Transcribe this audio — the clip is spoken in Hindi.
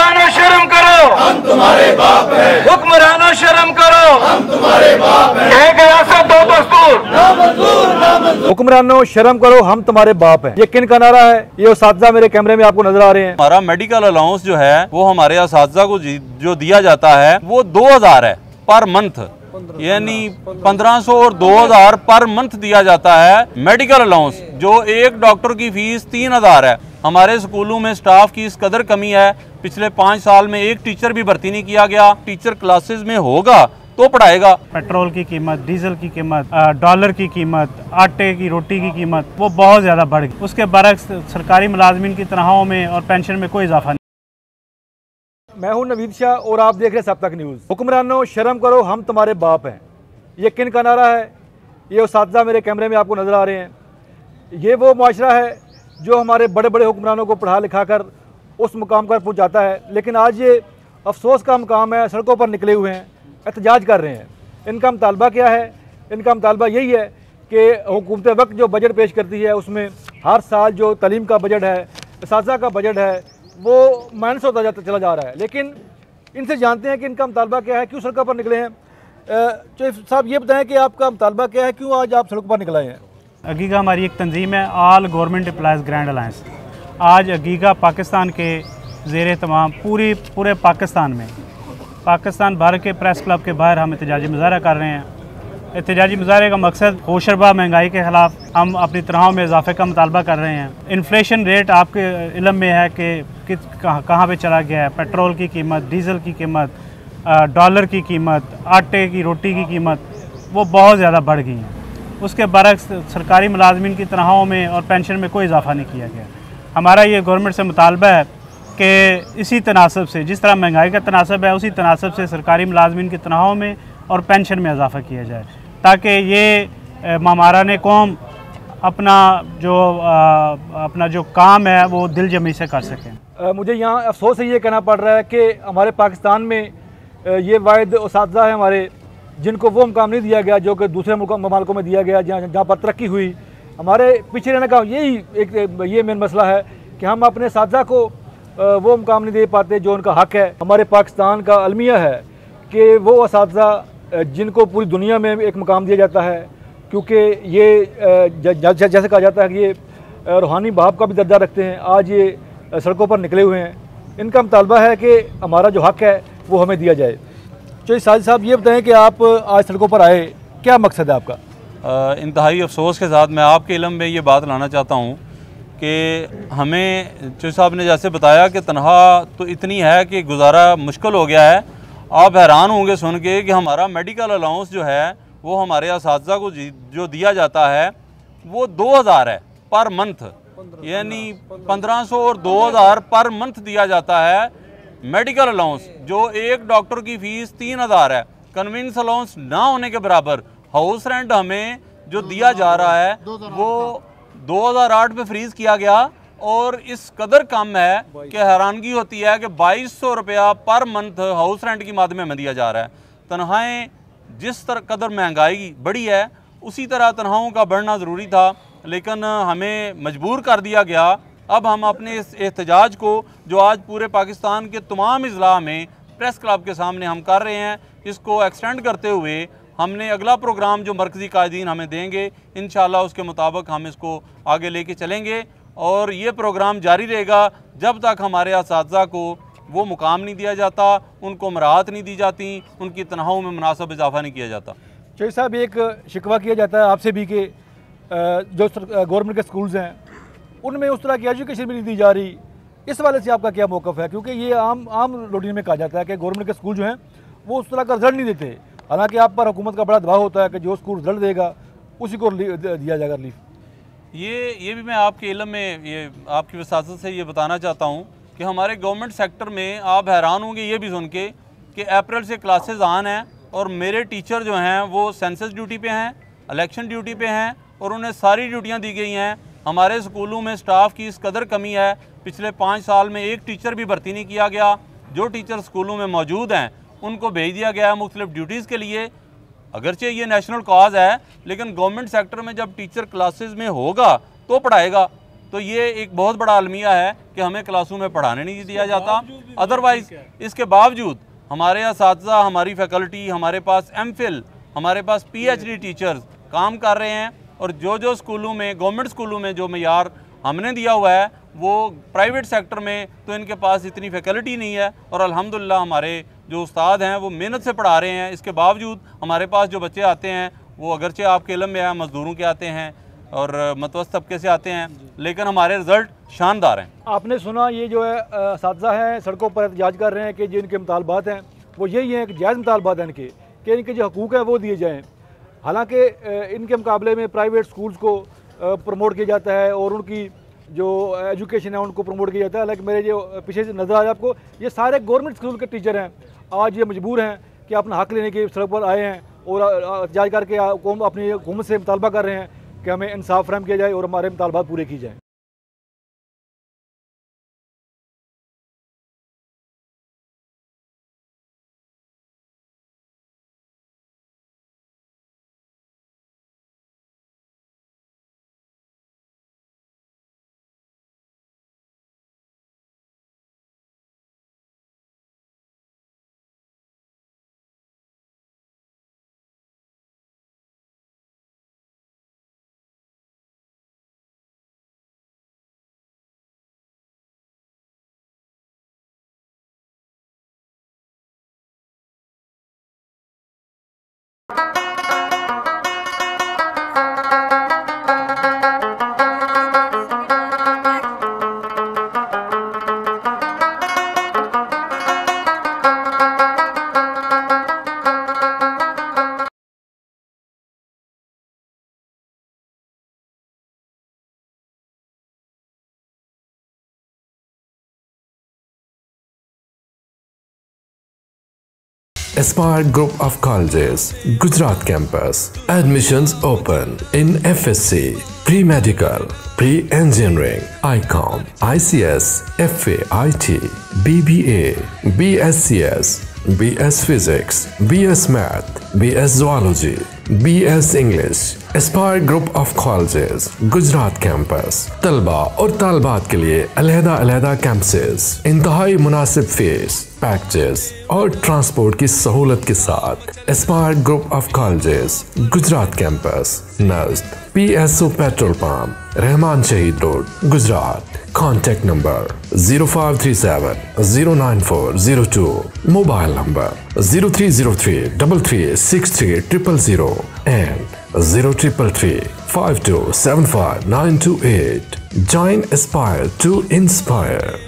हुक्मरानो शर्म करो, हम तुम्हारे बाप हैं। हुक्मरानो शर्म करो, हम तुम्हारे बाप हैं। एक रियासत दो दस्तूर, ना मंजूर ना मंजूर। हुक्मरानो शर्म करो, हम तुम्हारे बाप हैं। ये किन का नारा है? ये उस्ताद मेरे कैमरे में आपको नजर आ रहे हैं। हमारा मेडिकल अलाउंस जो है वो हमारे असातिज़ा को जो दिया जाता है वो 2000 है पर मंथ, यानी 1500 और 2000 पर मंथ दिया जाता है मेडिकल अलाउंस। जो एक डॉक्टर की फीस 3000 है। हमारे स्कूलों में स्टाफ की इस कदर कमी है, पिछले 5 साल में एक टीचर भी भर्ती नहीं किया गया। टीचर क्लासेस में होगा तो पढ़ाएगा। पेट्रोल की कीमत, डीजल की कीमत, डॉलर की कीमत, आटे की रोटी की कीमत वो बहुत ज़्यादा बढ़ गई। उसके बरक्स सरकारी मुलाजमीन की तनख्वाहों में और पेंशन में कोई इजाफा नहीं। मैं हूं नवीद शाह और आप देख रहे हैं सबतक न्यूज़। हुक्मरानो शर्म करो, हम तुम्हारे बाप हैं। ये किन का नारा है? ये उस्ताद मेरे कैमरे में आपको नज़र आ रहे हैं। ये वो मुआशरा है जो हमारे बड़े बड़े हुक्मरानों को पढ़ा लिखा कर उस मुकाम पर पहुँचाता है, लेकिन आज ये अफसोस का मुकाम है। सड़कों पर निकले हुए हैं, एहतजाज कर रहे हैं। इनका मुतालबा क्या है? इनका मुतालबा यही है कि हुकूमत वक्त जो बजट पेश करती है उसमें हर साल जो तालीम का बजट है, इसासा का बजट है, वो माइनस होता चला जा रहा है। लेकिन इनसे जानते हैं कि इनका मुतालबा क्या है, क्यों सड़कों पर निकले हैं। चीफ साहब ये बताएं कि आपका मुतालबा क्या है, क्यों आज आप सड़कों पर निकल आए हैं? अगीगा हमारी एक तंजीम है, all government employees grand alliance. आज अगीगा पाकिस्तान के ज़ेरे तमाम पूरे पाकिस्तान भर के प्रेस क्लब के बाहर हम एहतजाजी मुजाहरा कर रहे हैं। एहतजाजी मुजाहरे का मकसद होशरबा महंगाई के ख़िलाफ़ हम अपनी तनख्वाहों में इजाफे का मुतालबा कर रहे हैं। इन्फ्लेशन रेट आपके इल्म में है कि कहाँ पे चला गया है। पेट्रोल की कीमत, डीज़ल की कीमत, डॉलर की कीमत, आटे की रोटी की कीमत वो बहुत ज़्यादा बढ़ गई हैं। उसके बरक्स सरकारी मुलाजमीन की तनख्वाहों में और पेंशन में कोई इजाफा नहीं किया गया। हमारा ये गवर्नमेंट से मुतालबा है कि इसी तनासब से, जिस तरह महंगाई का तनासब है, उसी तनासब से सरकारी मुलाजमीन की तनख्वाहों में और पेंशन में इजाफा किया जाए, ताकि ये मामाराने कौम अपना जो काम है वो दिल जमी से कर सकें। मुझे यहाँ अफसोस से ये कहना पड़ रहा है कि हमारे पाकिस्तान में ये वाहिद उस्ताद हैं हमारे, जिनको वो मुकाम नहीं दिया गया जो कि दूसरे ममालिकों में दिया गया, जहाँ पर तरक्की हुई। हमारे पीछे रहने का यही मेन मसला है कि हम अपने साथी को वो मुकाम नहीं दे पाते जो उनका हक़ है। हमारे पाकिस्तान का अलमिया है कि वो उस्ताद जिनको पूरी दुनिया में एक मुकाम दिया जाता है, क्योंकि ये जैसे कहा जाता है कि ये रूहानी बाप का भी दर्जा रखते हैं। आज ये सड़कों पर निकले हुए हैं। इनका मुतालबा है कि हमारा जो हक़ है वो हमें दिया जाए। चलिए साजिद साहब ये बताएं कि आप आज सड़कों पर आए, क्या मकसद है आपका? इंतहाई अफसोस के साथ मैं आपके इल्म में ये बात लाना चाहता हूँ कि हमें चौधरी साहब ने जैसे बताया कि तनख्वाह तो इतनी है कि गुजारा मुश्किल हो गया है। आप हैरान होंगे सुन के कि हमारा मेडिकल अलाउंस जो है वो हमारे असातिज़ा को जो दिया जाता है वो 2000 है पर मंथ, यानी 1500 और 2000 पर मंथ दिया जाता है मेडिकल अलाउंस। जो एक डॉक्टर की फ़ीस 3000 है। कन्वीनियंस अलाउंस ना होने के बराबर हाउस रेंट हमें जो दिया जा रहा है वो 2008 में फ्रीज़ किया गया और इस कदर कम है कि हैरानगी होती है कि 2200 रुपया पर मंथ हाउस रेंट की माद में दिया जा रहा है। तनख्वाहें जिस कदर महंगाई बढ़ी है उसी तरह तनख्वाहों का बढ़ना ज़रूरी था, लेकिन हमें मजबूर कर दिया गया। अब हम अपने इस एहतजाज को जो आज पूरे पाकिस्तान के तमाम अजला में प्रेस क्लब के सामने हम कर रहे हैं, इसको एक्सटेंड करते हुए हमने अगला प्रोग्राम जो मरकज़ी कायदीन हमें देंगे इंशाअल्लाह उसके मुताबिक हम इसको आगे लेके चलेंगे और ये प्रोग्राम जारी रहेगा जब तक हमारे असातिज़ा को वो मुकाम नहीं दिया जाता, उनको मराहत नहीं दी जाती, उनकी तनख्वाहों में मुनासिब इजाफा नहीं किया जाता। चौधरी साहब एक शिकवा किया जाता है आपसे भी कि जो गवर्नमेंट के स्कूल्स हैं उनमें उस तरह की एजुकेशन भी नहीं दी जा रही। इस वाले से आपका क्या मौक़िफ़ है? क्योंकि ये आम रूटीन में कहा जाता है कि गवर्नमेंट के स्कूल जो हैं वो उस तरह का रिजल्ट नहीं देते, हालांकि आप पर हुकूमत का बड़ा दबाव होता है कि जो स्कूल रिजल्ट देगा उसी को दिया जाएगा रिलीफ। ये भी मैं आपके इल्म में ये आपकी वसासत से ये बताना चाहता हूँ कि हमारे गवर्नमेंट सेक्टर में आप हैरान होंगे ये भी सुन के कि अप्रैल से क्लासेस ऑन हैं और मेरे टीचर जो हैं वो सेंसस ड्यूटी पे हैं, इलेक्शन ड्यूटी पे हैं और उन्हें सारी ड्यूटियाँ दी गई हैं। हमारे स्कूलों में स्टाफ की इस कदर कमी है, पिछले 5 साल में एक टीचर भी भर्ती नहीं किया गया। जो टीचर स्कूलों में मौजूद हैं उनको भेज दिया गया है मुख्तलिफ ड्यूटीज़ के लिए। अगरचे ये नेशनल कॉज है, लेकिन गवर्नमेंट सेक्टर में जब टीचर क्लासेस में होगा तो पढ़ाएगा। तो ये एक बहुत बड़ा अलमिया है कि हमें क्लासों में पढ़ाने नहीं दिया जाता। अदरवाइज़ इसके बावजूद हमारे असातिज़ा, हमारी फैकल्टी, हमारे पास MPhil, हमारे पास PhD टीचर्स काम कर रहे हैं। और जो स्कूलों में, गवर्नमेंट स्कूलों में जो मयार हमने दिया हुआ है वो प्राइवेट सेक्टर में तो इनके पास इतनी फैकल्टी नहीं है। और अल्हम्दुलिल्लाह हमारे जो उस्ताद हैं वो मेहनत से पढ़ा रहे हैं। इसके बावजूद हमारे पास जो बच्चे आते हैं वो अगरचे आपके इल्म में है मज़दूरों के आते हैं और मतवस्त तबके से आते हैं, लेकिन हमारे रिज़ल्ट शानदार हैं। आपने सुना ये जो है असातिज़ा हैं सड़कों पर एहतजाज कर रहे हैं कि जो इनके मुतालबात हैं वो यही हैं कि जायज़ मुतालबात हैं इनके, कि इनके जो हकूक़ है वो दिए जाएँ। हालांकि इनके मुकाबले में प्राइवेट स्कूल्स को प्रमोट किया जाता है और उनकी जो एजुकेशन है उनको प्रमोट किया जाता है। हालांकि मेरे जो पीछे से नज़र आ रहा है आपको, ये सारे गवर्नमेंट स्कूल के टीचर हैं। आज ये मजबूर हैं कि अपना हक लेने के सड़क पर आए हैं और एहतजाज करके अपनी हुकूमत से मुतालबा कर रहे हैं कि हमें इंसाफ फराहम किया जाए और हमारे मुतालबात पूरे किए जाएँ। Aspire Group of Colleges, Gujarat Campus. Admissions open in FSc, Pre-Medical, Pre-Engineering, ICOM, ICS, FA, IT, BBA, BScs, BS Physics, BS Math, BS Zoology, BS English. Aspire Group of Colleges, Gujarat Campus. तलबा और तालबात के लिए अलहदा कैंपसेस, इंतहाई मुनासिब फीस, पैकेजेस और ट्रांसपोर्ट की सहूलत के साथ Aspire group of colleges, Gujrat campus, नज़द PSO petrol pump, Rahman Shaheed road, Gujrat. Contact number 0537 09402, mobile number 0303 3363 000 and 0333 5275 928. Join Aspire to inspire.